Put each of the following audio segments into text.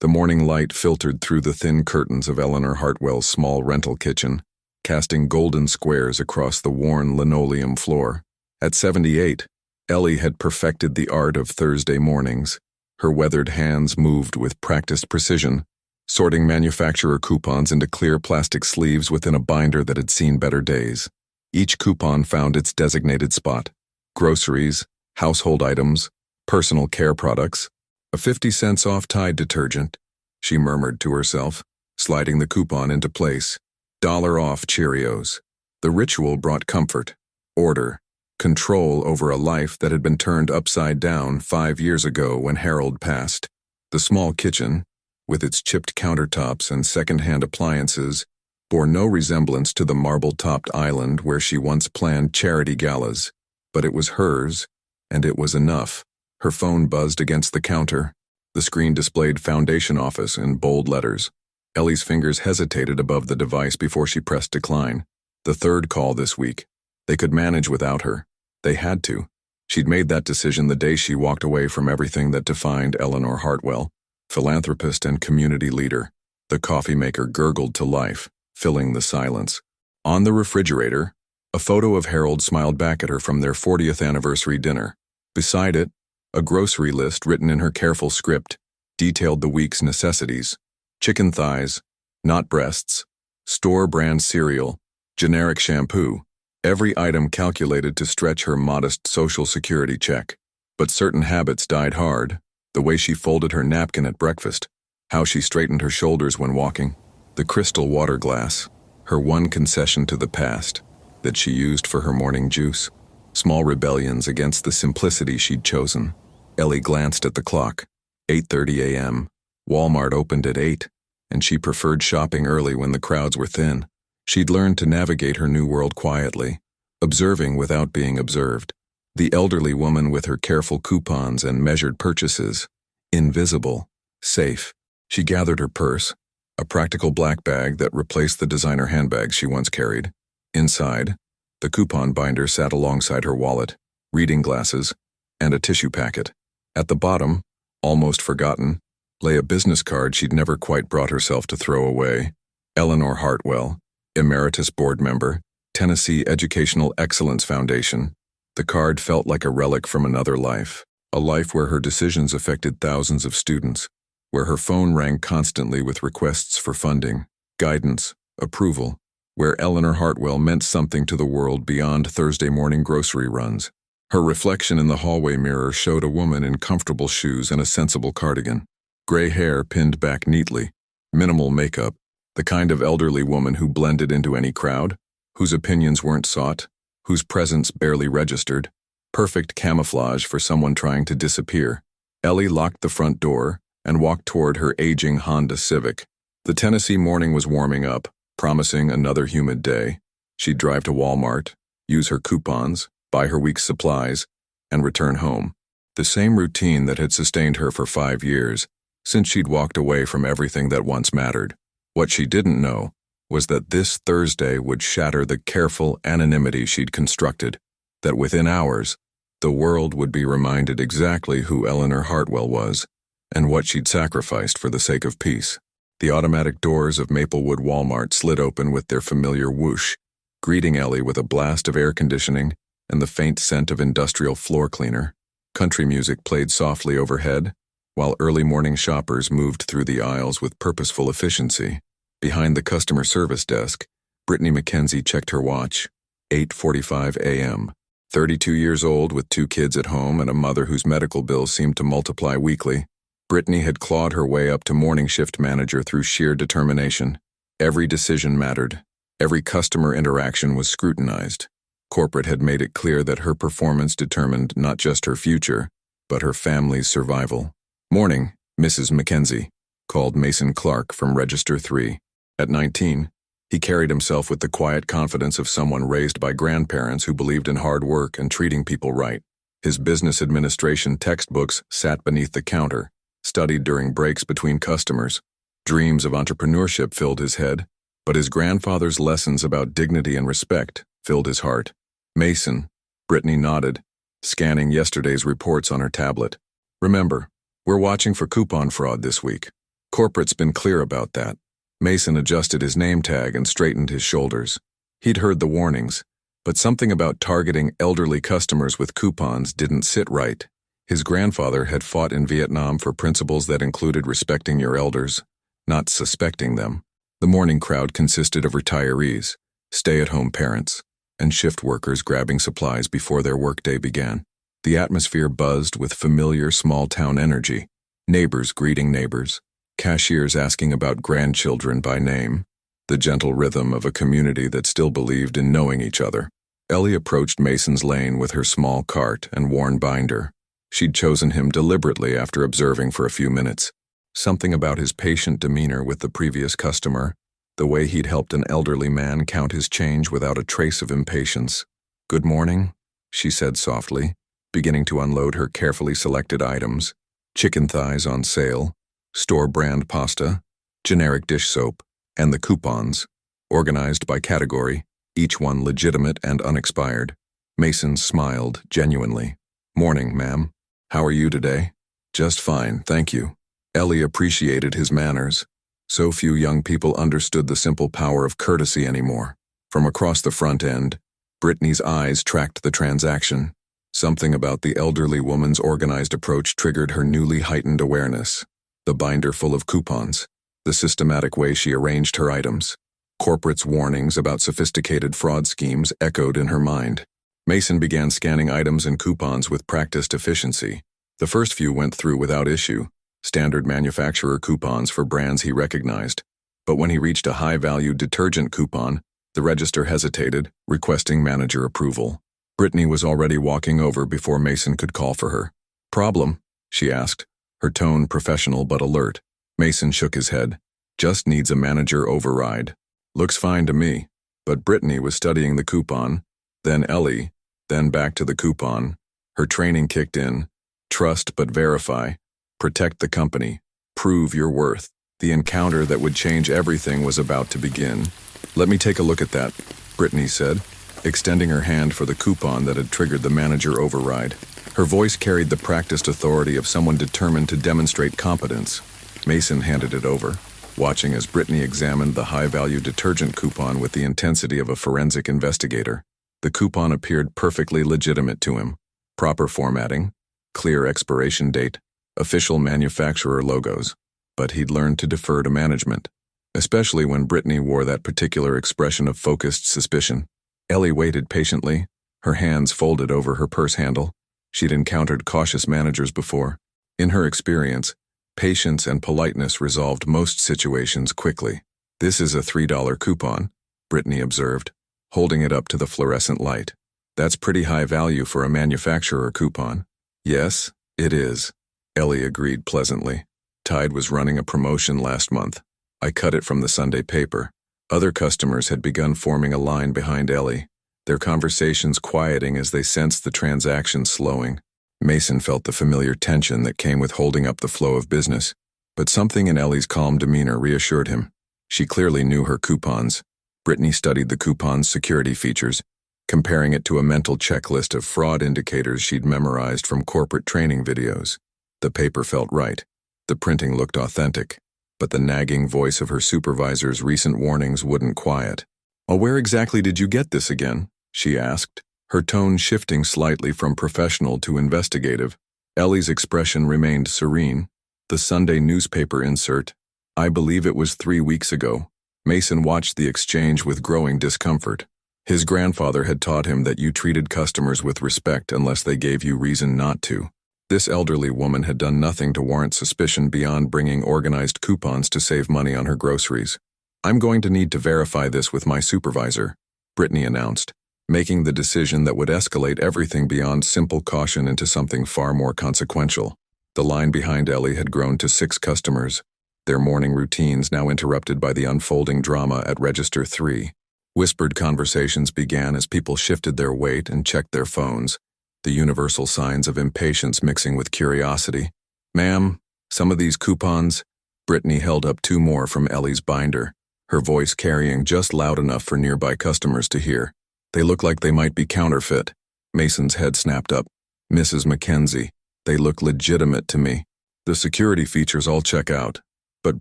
The morning light filtered through the thin curtains of Eleanor Hartwell's small rental kitchen, casting golden squares across the worn linoleum floor. At 78, Ellie had perfected the art of Thursday mornings. Her weathered hands moved with practiced precision, sorting manufacturer coupons into clear plastic sleeves within a binder that had seen better days. Each coupon found its designated spot: groceries, household items, personal care products. A 50 cents off Tide detergent, she murmured to herself, sliding the coupon into place. $1 off Cheerios. The ritual brought comfort, order, control over a life that had been turned upside down 5 years ago when Harold passed. The small kitchen, with its chipped countertops and second-hand appliances, bore no resemblance to the marble-topped island where she once planned charity galas. But it was hers, and it was enough. Her phone buzzed against the counter. The screen displayed Foundation Office in bold letters. Ellie's fingers hesitated above the device before she pressed decline. The third call this week. They could manage without her. They had to. She'd made that decision the day she walked away from everything that defined Eleanor Hartwell, philanthropist and community leader. The coffee maker gurgled to life, filling the silence. On the refrigerator, a photo of Harold smiled back at her from their 40th anniversary dinner. Beside it, a grocery list written in her careful script detailed the week's necessities: chicken thighs, not breasts, store-brand cereal, generic shampoo, every item calculated to stretch her modest Social Security check. But certain habits died hard: the way she folded her napkin at breakfast, how she straightened her shoulders when walking, the crystal water glass, her one concession to the past, that she used for her morning juice. Small rebellions against the simplicity she'd chosen. Ellie glanced at the clock. 8:30 a.m. Walmart opened at 8, and she preferred shopping early when the crowds were thin. She'd learned to navigate her new world quietly, observing without being observed. The elderly woman with her careful coupons and measured purchases. Invisible. Safe. She gathered her purse, a practical black bag that replaced the designer handbags she once carried. Inside, the coupon binder sat alongside her wallet, reading glasses, and a tissue packet. At the bottom, almost forgotten, lay a business card she'd never quite brought herself to throw away. Eleanor Hartwell, Emeritus Board Member, Tennessee Educational Excellence Foundation. The card felt like a relic from another life, a life where her decisions affected thousands of students, where her phone rang constantly with requests for funding, guidance, approval, where Eleanor Hartwell meant something to the world beyond Thursday morning grocery runs. Her reflection in the hallway mirror showed a woman in comfortable shoes and a sensible cardigan. Gray hair pinned back neatly, minimal makeup, the kind of elderly woman who blended into any crowd, whose opinions weren't sought, whose presence barely registered. Perfect camouflage for someone trying to disappear. Ellie locked the front door and walked toward her aging Honda Civic. The Tennessee morning was warming up, promising another humid day. She'd drive to Walmart, use her coupons, buy her week's supplies, and return home. The same routine that had sustained her for 5 years, since she'd walked away from everything that once mattered. What she didn't know was that this Thursday would shatter the careful anonymity she'd constructed, that within hours, the world would be reminded exactly who Eleanor Hartwell was and what she'd sacrificed for the sake of peace. The automatic doors of Maplewood Walmart slid open with their familiar whoosh, greeting Ellie with a blast of air conditioning and the faint scent of industrial floor cleaner. Country music played softly overhead, while early morning shoppers moved through the aisles with purposeful efficiency. Behind the customer service desk, Brittany McKenzie checked her watch. 8:45 a.m. 32 years old with 2 kids at home and a mother whose medical bills seemed to multiply weekly, Brittany had clawed her way up to morning shift manager through sheer determination. Every decision mattered. Every customer interaction was scrutinized. Corporate had made it clear that her performance determined not just her future, but her family's survival. "Morning, Mrs. McKenzie," called Mason Clark from Register 3. At 19, he carried himself with the quiet confidence of someone raised by grandparents who believed in hard work and treating people right. His business administration textbooks sat beneath the counter, studied during breaks between customers. Dreams of entrepreneurship filled his head, but his grandfather's lessons about dignity and respect filled his heart. "Mason," Brittany nodded, scanning yesterday's reports on her tablet. "Remember, we're watching for coupon fraud this week. Corporate's been clear about that. Mason adjusted his name tag and straightened his shoulders. He'd heard the warnings, but something about targeting elderly customers with coupons didn't sit right. His grandfather had fought in Vietnam for principles that included respecting your elders, not suspecting them. The morning crowd consisted of retirees, stay-at-home parents, and shift workers grabbing supplies before their workday began. The atmosphere buzzed with familiar small-town energy, neighbors greeting neighbors, cashiers asking about grandchildren by name, the gentle rhythm of a community that still believed in knowing each other. Ellie approached Mason's lane with her small cart and worn binder. She'd chosen him deliberately after observing for a few minutes. Something about his patient demeanor with the previous customer, the way he'd helped an elderly man count his change without a trace of impatience. "Good morning," she said softly, beginning to unload her carefully selected items. Chicken thighs on sale, store-brand pasta, generic dish soap, and the coupons, organized by category, each one legitimate and unexpired. Mason smiled genuinely. "Morning, ma'am. How are you today?" "Just fine, thank you." Ellie appreciated his manners. So few young people understood the simple power of courtesy anymore. From across the front end, Brittany's eyes tracked the transaction. Something about the elderly woman's organized approach triggered her newly heightened awareness. The binder full of coupons, the systematic way she arranged her items. Corporate's warnings about sophisticated fraud schemes echoed in her mind. Mason began scanning items and coupons with practiced efficiency. The first few went through without issue, standard manufacturer coupons for brands he recognized. But when he reached a high-value detergent coupon, the register hesitated, requesting manager approval. Brittany was already walking over before Mason could call for her. "Problem?" she asked, her tone professional but alert. Mason shook his head. "Just needs a manager override." "Looks fine to me." But Brittany was studying the coupon, then Ellie, then back to the coupon. Her training kicked in. Trust but verify. Protect the company. Prove your worth. The encounter that would change everything was about to begin. "Let me take a look at that," Brittany said, extending her hand for the coupon that had triggered the manager override. Her voice carried the practiced authority of someone determined to demonstrate competence. Mason handed it over, watching as Brittany examined the high-value detergent coupon with the intensity of a forensic investigator. The coupon appeared perfectly legitimate to him. Proper formatting, clear expiration date, official manufacturer logos. But he'd learned to defer to management, especially when Brittany wore that particular expression of focused suspicion. Ellie waited patiently, her hands folded over her purse handle. She'd encountered cautious managers before. In her experience, patience and politeness resolved most situations quickly. "This is a $3 coupon," Brittany observed, holding it up to the fluorescent light. "That's pretty high value for a manufacturer coupon." "Yes, it is," Ellie agreed pleasantly. "Tide was running a promotion last month. I cut it from the Sunday paper." Other customers had begun forming a line behind Ellie, their conversations quieting as they sensed the transaction slowing. Mason felt the familiar tension that came with holding up the flow of business, but something in Ellie's calm demeanor reassured him. She clearly knew her coupons. Brittany studied the coupon's security features, comparing it to a mental checklist of fraud indicators she'd memorized from corporate training videos. The paper felt right. The printing looked authentic, but the nagging voice of her supervisor's recent warnings wouldn't quiet. "Oh, where exactly did you get this again?" she asked, her tone shifting slightly from professional to investigative. Ellie's expression remained serene. "The Sunday newspaper insert. I believe it was 3 weeks ago." Mason watched the exchange with growing discomfort. His grandfather had taught him that you treated customers with respect unless they gave you reason not to. This elderly woman had done nothing to warrant suspicion beyond bringing organized coupons to save money on her groceries. "I'm going to need to verify this with my supervisor," Brittany announced, making the decision that would escalate everything beyond simple caution into something far more consequential. The line behind Ellie had grown to 6 customers, their morning routines now interrupted by the unfolding drama at Register 3. Whispered conversations began as people shifted their weight and checked their phones, the universal signs of impatience mixing with curiosity. "Ma'am, some of these coupons..." Brittany held up 2 more from Ellie's binder, her voice carrying just loud enough for nearby customers to hear. "They look like they might be counterfeit." Mason's head snapped up. "Mrs. Mackenzie, they look legitimate to me. The security features all check out. But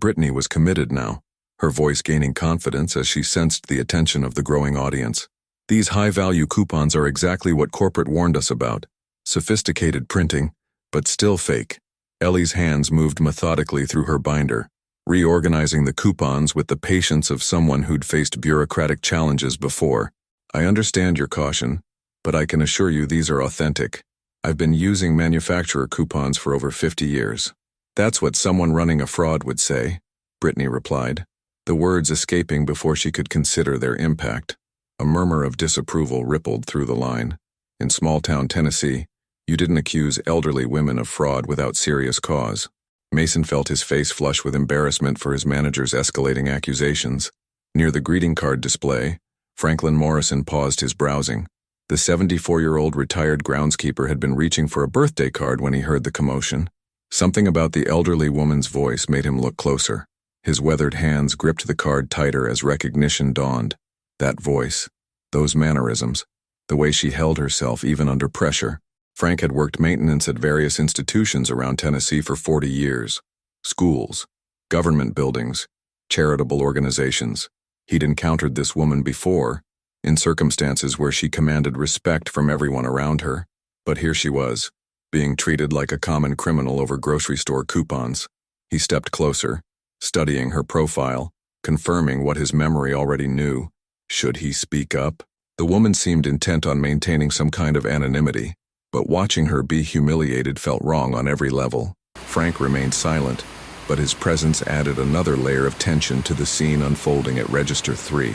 Brittany was committed now, her voice gaining confidence as she sensed the attention of the growing audience. These high-value coupons are exactly what corporate warned us about. Sophisticated printing, but still fake. Ellie's hands moved methodically through her binder, reorganizing the coupons with the patience of someone who'd faced bureaucratic challenges before. I understand your caution, but I can assure you these are authentic. I've been using manufacturer coupons for over 50 years. That's what someone running a fraud would say, Brittany replied, the words escaping before she could consider their impact. A murmur of disapproval rippled through the line. In small-town Tennessee, you didn't accuse elderly women of fraud without serious cause. Mason felt his face flush with embarrassment for his manager's escalating accusations. Near the greeting card display, Franklin Morrison paused his browsing. The 74-year-old retired groundskeeper had been reaching for a birthday card when he heard the commotion. Something about the elderly woman's voice made him look closer. His weathered hands gripped the card tighter as recognition dawned. That voice, those mannerisms, the way she held herself even under pressure. Frank had worked maintenance at various institutions around Tennessee for 40 years. Schools, government buildings, charitable organizations. He'd encountered this woman before, in circumstances where she commanded respect from everyone around her. But here she was, being treated like a common criminal over grocery store coupons. He stepped closer, studying her profile, confirming what his memory already knew. Should he speak up? The woman seemed intent on maintaining some kind of anonymity, but watching her be humiliated felt wrong on every level. Frank remained silent, but his presence added another layer of tension to the scene unfolding at Register 3.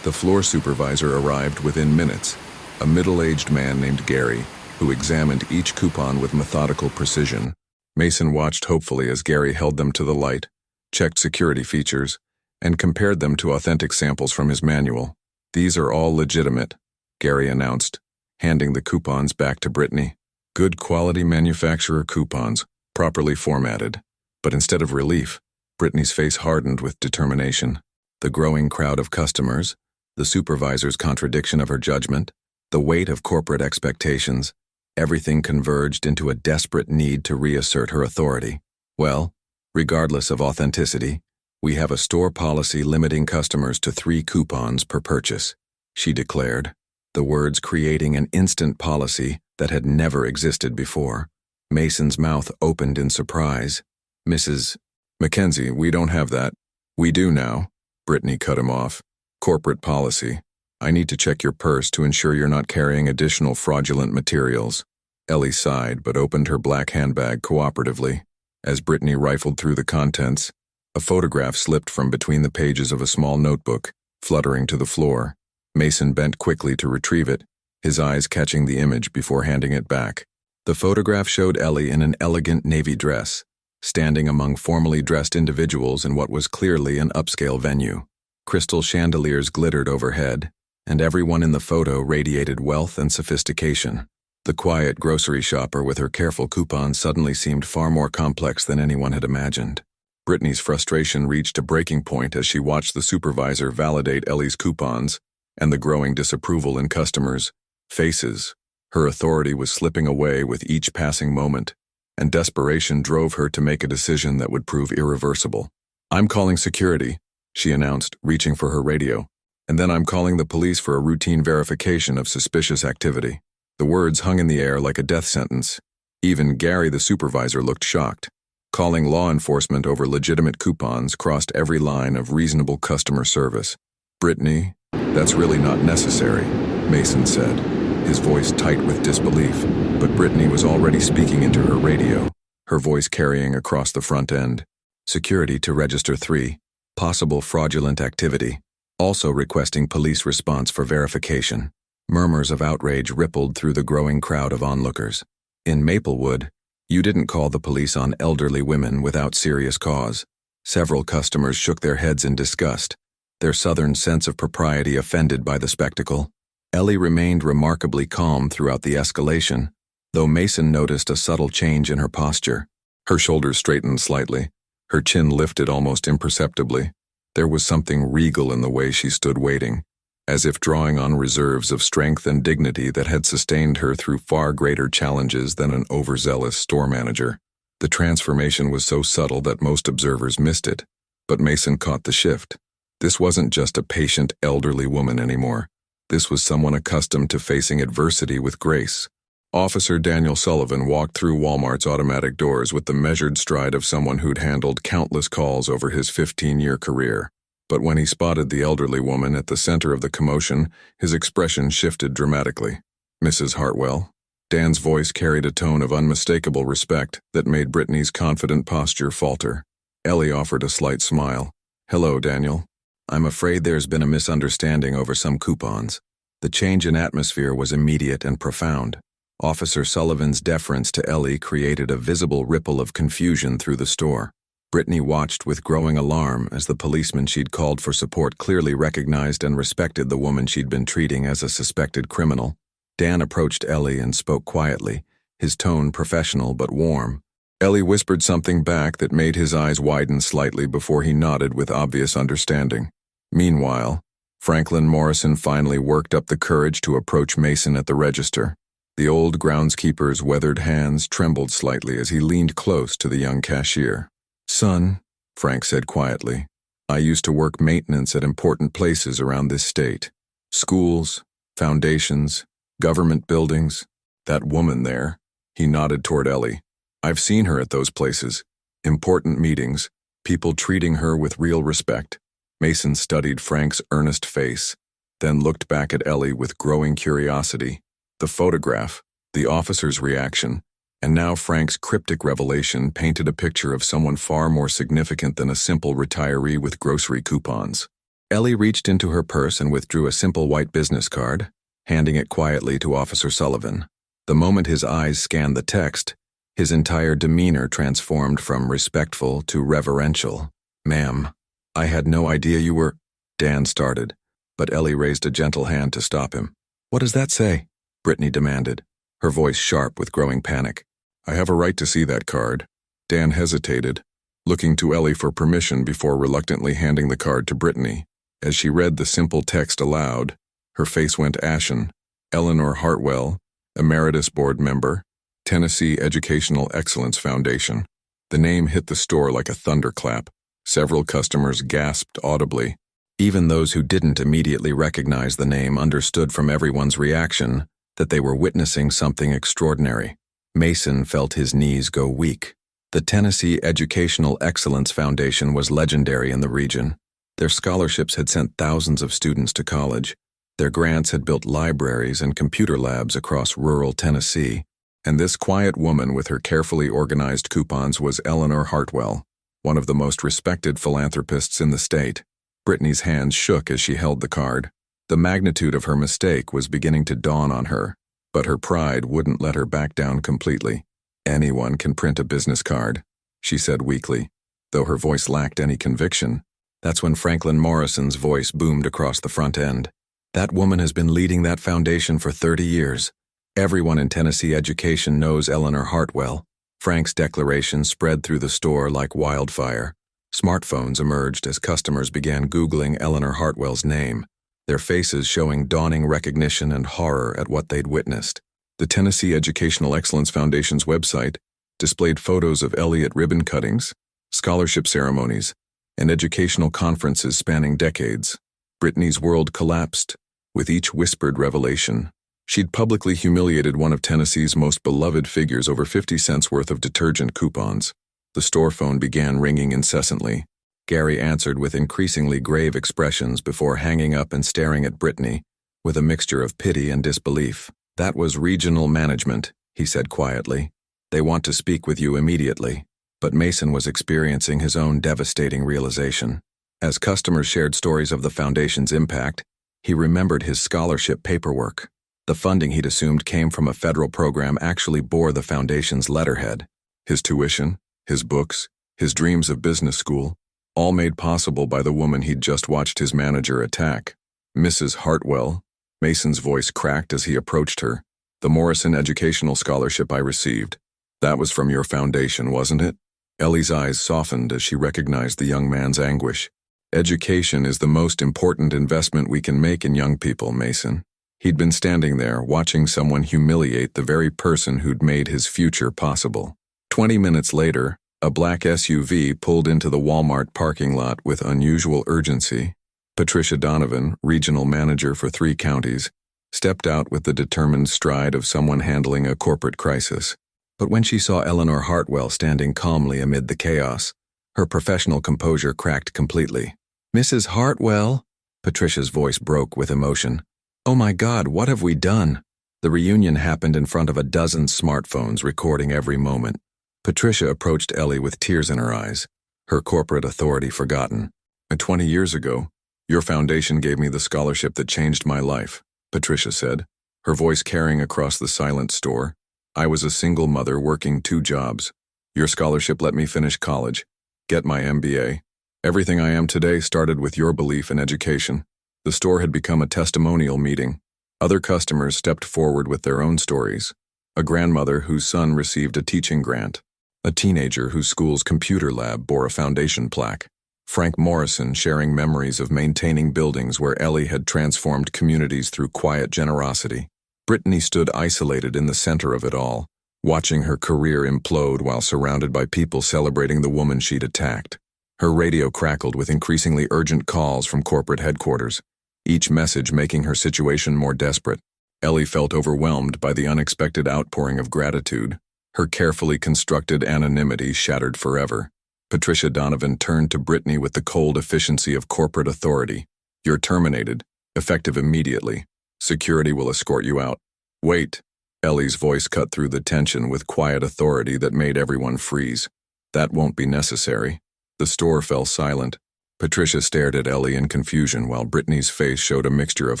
The floor supervisor arrived within minutes, a middle-aged man named Gary, who examined each coupon with methodical precision. Mason watched hopefully as Gary held them to the light, checked security features, and compared them to authentic samples from his manual. These are all legitimate, Gary announced, handing the coupons back to Brittany. Good quality manufacturer coupons, properly formatted. But instead of relief, Brittany's face hardened with determination. The growing crowd of customers, the supervisor's contradiction of her judgment, the weight of corporate expectations, everything converged into a desperate need to reassert her authority. Well, regardless of authenticity, we have a store policy limiting customers to 3 coupons per purchase, she declared, the words creating an instant policy that had never existed before. Mason's mouth opened in surprise. Mrs. Mackenzie, we don't have that. We do now, Brittany cut him off. Corporate policy. I need to check your purse to ensure you're not carrying additional fraudulent materials. Ellie sighed but opened her black handbag cooperatively. As Brittany rifled through the contents, a photograph slipped from between the pages of a small notebook, fluttering to the floor. Mason bent quickly to retrieve it, his eyes catching the image before handing it back. The photograph showed Ellie in an elegant navy dress, standing among formally dressed individuals in what was clearly an upscale venue. Crystal chandeliers glittered overhead, and everyone in the photo radiated wealth and sophistication. The quiet grocery shopper with her careful coupons suddenly seemed far more complex than anyone had imagined. Brittany's frustration reached a breaking point as she watched the supervisor validate Ellie's coupons and the growing disapproval in customers' faces. Her authority was slipping away with each passing moment, and desperation drove her to make a decision that would prove irreversible. I'm calling security, she announced, reaching for her radio. And then I'm calling the police for a routine verification of suspicious activity. The words hung in the air like a death sentence. Even Gary, the supervisor, looked shocked. Calling law enforcement over legitimate coupons crossed every line of reasonable customer service. Brittany, that's really not necessary, Mason said, his voice tight with disbelief. But Brittany was already speaking into her radio, her voice carrying across the front end. Security to Register 3. Possible fraudulent activity. Also requesting police response for verification. Murmurs of outrage rippled through the growing crowd of onlookers. In Maplewood, you didn't call the police on elderly women without serious cause. Several customers shook their heads in disgust, their southern sense of propriety offended by the spectacle. Ellie remained remarkably calm throughout the escalation, though Mason noticed a subtle change in her posture. Her shoulders straightened slightly, her chin lifted almost imperceptibly. There was something regal in the way she stood waiting, as if drawing on reserves of strength and dignity that had sustained her through far greater challenges than an overzealous store manager. The transformation was so subtle that most observers missed it, but Mason caught the shift. This wasn't just a patient, elderly woman anymore. This was someone accustomed to facing adversity with grace. Officer Daniel Sullivan walked through Walmart's automatic doors with the measured stride of someone who'd handled countless calls over his 15-year career. But when he spotted the elderly woman at the center of the commotion, his expression shifted dramatically. "Mrs. Hartwell." Dan's voice carried a tone of unmistakable respect that made Brittany's confident posture falter. Ellie offered a slight smile. "Hello, Daniel. I'm afraid there's been a misunderstanding over some coupons." The change in atmosphere was immediate and profound. Officer Sullivan's deference to Ellie created a visible ripple of confusion through the store. Brittany watched with growing alarm as the policeman she'd called for support clearly recognized and respected the woman she'd been treating as a suspected criminal. Dan approached Ellie and spoke quietly, his tone professional but warm. Ellie whispered something back that made his eyes widen slightly before he nodded with obvious understanding. Meanwhile, Franklin Morrison finally worked up the courage to approach Mason at the register. The old groundskeeper's weathered hands trembled slightly as he leaned close to the young cashier. "Son," Frank said quietly, "I used to work maintenance at important places around this state. Schools, foundations, government buildings. That woman there," he nodded toward Ellie. "I've seen her at those places. Important meetings, people treating her with real respect." Mason studied Frank's earnest face, then looked back at Ellie with growing curiosity. The photograph, the officer's reaction, and now Frank's cryptic revelation painted a picture of someone far more significant than a simple retiree with grocery coupons. Ellie reached into her purse and withdrew a simple white business card, handing it quietly to Officer Sullivan. The moment his eyes scanned the text, his entire demeanor transformed from respectful to reverential. "Ma'am, I had no idea you were—" Dan started, but Ellie raised a gentle hand to stop him. "What does that say?" Brittany demanded, her voice sharp with growing panic. "I have a right to see that card." Dan hesitated, looking to Ellie for permission before reluctantly handing the card to Brittany. As she read the simple text aloud, her face went ashen. "Eleanor Hartwell, Emeritus Board Member, Tennessee Educational Excellence Foundation." The name hit the store like a thunderclap. Several customers gasped audibly. Even those who didn't immediately recognize the name understood from everyone's reaction that they were witnessing something extraordinary. Mason felt his knees go weak. The Tennessee Educational Excellence Foundation was legendary in the region. Their scholarships had sent thousands of students to college. Their grants had built libraries and computer labs across rural Tennessee. And this quiet woman with her carefully organized coupons was Eleanor Hartwell, one of the most respected philanthropists in the state. Brittany's hands shook as she held the card. The magnitude of her mistake was beginning to dawn on her, but her pride wouldn't let her back down completely. "Anyone can print a business card," she said weakly, though her voice lacked any conviction. That's when Franklin Morrison's voice boomed across the front end. "That woman has been leading that foundation for 30 years. Everyone in Tennessee education knows Eleanor Hartwell." Frank's declaration spread through the store like wildfire. Smartphones emerged as customers began Googling Eleanor Hartwell's name, their faces showing dawning recognition and horror at what they'd witnessed. The Tennessee Educational Excellence Foundation's website displayed photos of Ellie at ribbon cuttings, scholarship ceremonies, and educational conferences spanning decades. Brittany's world collapsed with each whispered revelation. She'd publicly humiliated one of Tennessee's most beloved figures over 50 cents worth of detergent coupons. The store phone began ringing incessantly. Gary answered with increasingly grave expressions before hanging up and staring at Brittany with a mixture of pity and disbelief. "That was regional management," he said quietly. "They want to speak with you immediately." But Mason was experiencing his own devastating realization. As customers shared stories of the foundation's impact, he remembered his scholarship paperwork. The funding he'd assumed came from a federal program actually bore the foundation's letterhead. His tuition, his books, his dreams of business school, all made possible by the woman he'd just watched his manager attack. "Mrs. Hartwell," Mason's voice cracked as he approached her. "The Morrison Educational Scholarship I received. That was from your foundation, wasn't it?" Ellie's eyes softened as she recognized the young man's anguish. "Education is the most important investment we can make in young people, Mason." He'd been standing there, watching someone humiliate the very person who'd made his future possible. 20 minutes later, a black SUV pulled into the Walmart parking lot with unusual urgency. Patricia Donovan, regional manager for 3 counties, stepped out with the determined stride of someone handling a corporate crisis. But when she saw Eleanor Hartwell standing calmly amid the chaos, her professional composure cracked completely. "Mrs. Hartwell," Patricia's voice broke with emotion. "Oh my God, what have we done?" The reunion happened in front of a dozen smartphones recording every moment. Patricia approached Ellie with tears in her eyes, her corporate authority forgotten. "20 years ago, your foundation gave me the scholarship that changed my life," Patricia said, her voice carrying across the silent store. "I was a single mother working 2 jobs. Your scholarship let me finish college, get my MBA. Everything I am today started with your belief in education." The store had become a testimonial meeting. Other customers stepped forward with their own stories. A grandmother whose son received a teaching grant. A teenager whose school's computer lab bore a foundation plaque. Frank Morrison sharing memories of maintaining buildings where Ellie had transformed communities through quiet generosity. Brittany stood isolated in the center of it all, watching her career implode while surrounded by people celebrating the woman she'd attacked. Her radio crackled with increasingly urgent calls from corporate headquarters, each message making her situation more desperate. Ellie felt overwhelmed by the unexpected outpouring of gratitude, her carefully constructed anonymity shattered forever. Patricia Donovan turned to Brittany with the cold efficiency of corporate authority. "You're terminated, effective immediately. Security will escort you out." "Wait." Ellie's voice cut through the tension with quiet authority that made everyone freeze. "That won't be necessary." The store fell silent. Patricia stared at Ellie in confusion while Brittany's face showed a mixture of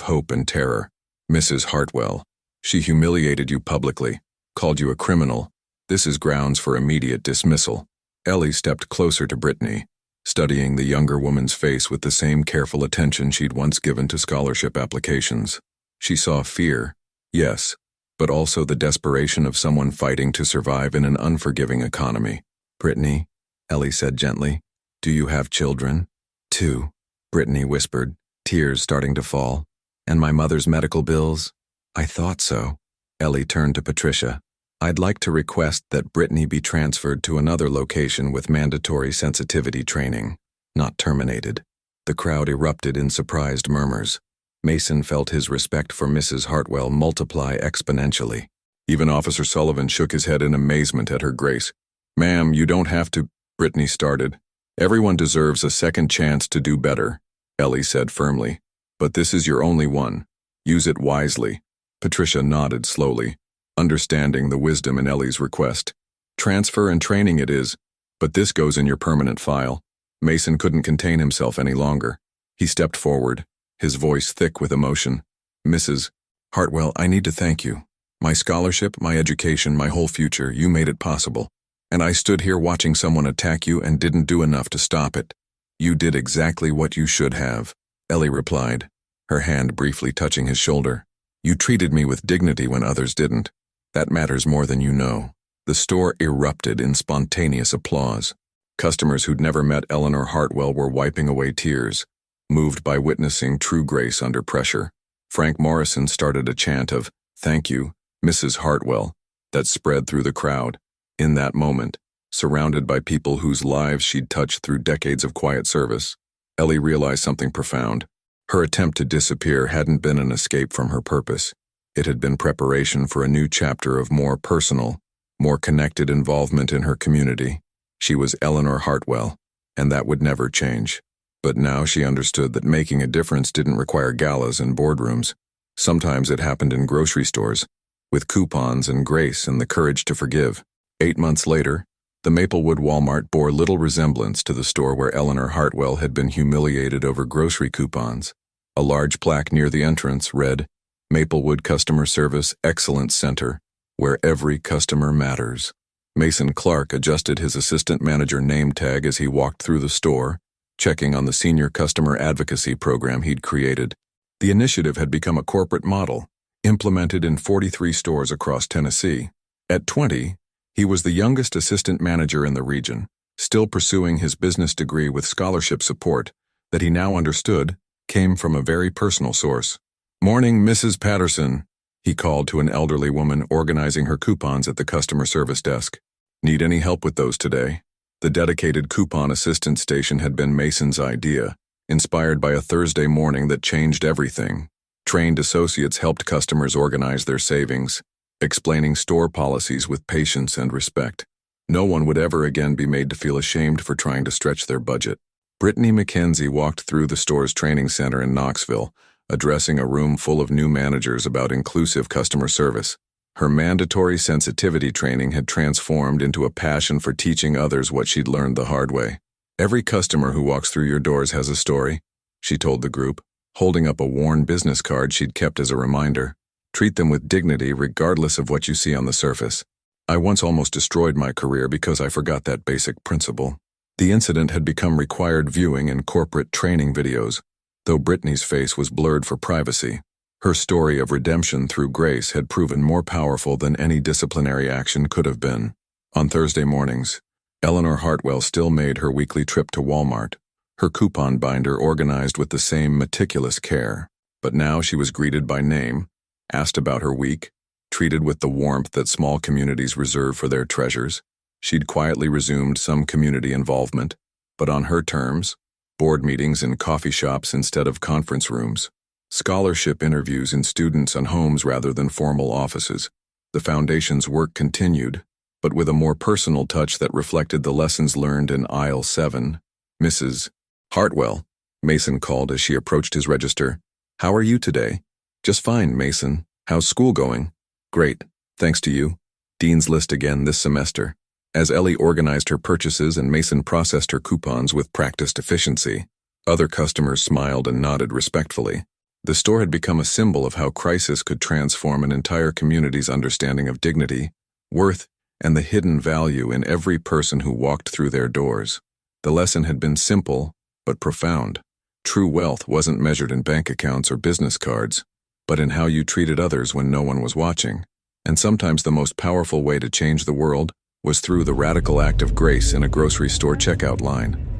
hope and terror. "Mrs. Hartwell, she humiliated you publicly, called you a criminal. This is grounds for immediate dismissal." Ellie stepped closer to Brittany, studying the younger woman's face with the same careful attention she'd once given to scholarship applications. She saw fear, yes, but also the desperation of someone fighting to survive in an unforgiving economy. "Brittany," Ellie said gently, "do you have children?" "2," Brittany whispered, tears starting to fall. "And my mother's medical bills?" "I thought so." Ellie turned to Patricia. "I'd like to request that Brittany be transferred to another location with mandatory sensitivity training, not terminated." The crowd erupted in surprised murmurs. Mason felt his respect for Mrs. Hartwell multiply exponentially. Even Officer Sullivan shook his head in amazement at her grace. "Ma'am, you don't have to," Brittany started. "Everyone deserves a second chance to do better," Ellie said firmly. "But this is your only one. Use it wisely." Patricia nodded slowly, understanding the wisdom in Ellie's request. "Transfer and training it is, but this goes in your permanent file." Mason couldn't contain himself any longer. He stepped forward, his voice thick with emotion. "Mrs. Hartwell, I need to thank you. My scholarship, my education, my whole future, you made it possible. And I stood here watching someone attack you and didn't do enough to stop it." "You did exactly what you should have," Ellie replied, her hand briefly touching his shoulder. "You treated me with dignity when others didn't. That matters more than you know." The store erupted in spontaneous applause. Customers who'd never met Eleanor Hartwell were wiping away tears, moved by witnessing true grace under pressure. Frank Morrison started a chant of, "Thank you, Mrs. Hartwell," that spread through the crowd. In that moment, surrounded by people whose lives she'd touched through decades of quiet service, Ellie realized something profound. Her attempt to disappear hadn't been an escape from her purpose. It had been preparation for a new chapter of more personal, more connected involvement in her community. She was Eleanor Hartwell, and that would never change. But now she understood that making a difference didn't require galas and boardrooms. Sometimes it happened in grocery stores, with coupons and grace and the courage to forgive. 8 months later, the Maplewood Walmart bore little resemblance to the store where Eleanor Hartwell had been humiliated over grocery coupons. A large plaque near the entrance read, "Maplewood Customer Service Excellence Center, where every customer matters." Mason Clark adjusted his assistant manager name tag as he walked through the store, checking on the senior customer advocacy program he'd created. The initiative had become a corporate model, implemented in 43 stores across Tennessee. At 20, he was the youngest assistant manager in the region, still pursuing his business degree with scholarship support that he now understood came from a very personal source. "Morning, Mrs. Patterson," he called to an elderly woman organizing her coupons at the customer service desk. Need any help with those today? The dedicated coupon assistant station had been Mason's idea, inspired by a Thursday morning that changed everything. Trained associates helped customers organize their savings, explaining store policies with patience and respect. No one would ever again be made to feel ashamed for trying to stretch their budget. Brittany McKenzie walked through the store's training center in Knoxville, addressing a room full of new managers about inclusive customer service. Her mandatory sensitivity training had transformed into a passion for teaching others what she'd learned the hard way. Every customer who walks through your doors has a story, she told the group, holding up a worn business card she'd kept as a reminder. Treat them with dignity regardless of what you see on the surface. I once almost destroyed my career because I forgot that basic principle. The incident had become required viewing in corporate training videos, though Brittany's face was blurred for privacy. Her story of redemption through grace had proven more powerful than any disciplinary action could have been. On Thursday mornings, Eleanor Hartwell still made her weekly trip to Walmart, her coupon binder organized with the same meticulous care. But now she was greeted by name, asked about her week, treated with the warmth that small communities reserve for their treasures. She'd quietly resumed some community involvement, but on her terms, board meetings in coffee shops instead of conference rooms, scholarship interviews in students and homes rather than formal offices. The foundation's work continued, but with a more personal touch that reflected the lessons learned in aisle 7. Mrs. Hartwell, Mason called as she approached his register. How are you today? Just fine, Mason. How's school going? Great, thanks to you. Dean's List again this semester. As Ellie organized her purchases and Mason processed her coupons with practiced efficiency, other customers smiled and nodded respectfully. The store had become a symbol of how crisis could transform an entire community's understanding of dignity, worth, and the hidden value in every person who walked through their doors. The lesson had been simple, but profound. True wealth wasn't measured in bank accounts or business cards, but in how you treated others when no one was watching. And sometimes the most powerful way to change the world was through the radical act of grace in a grocery store checkout line.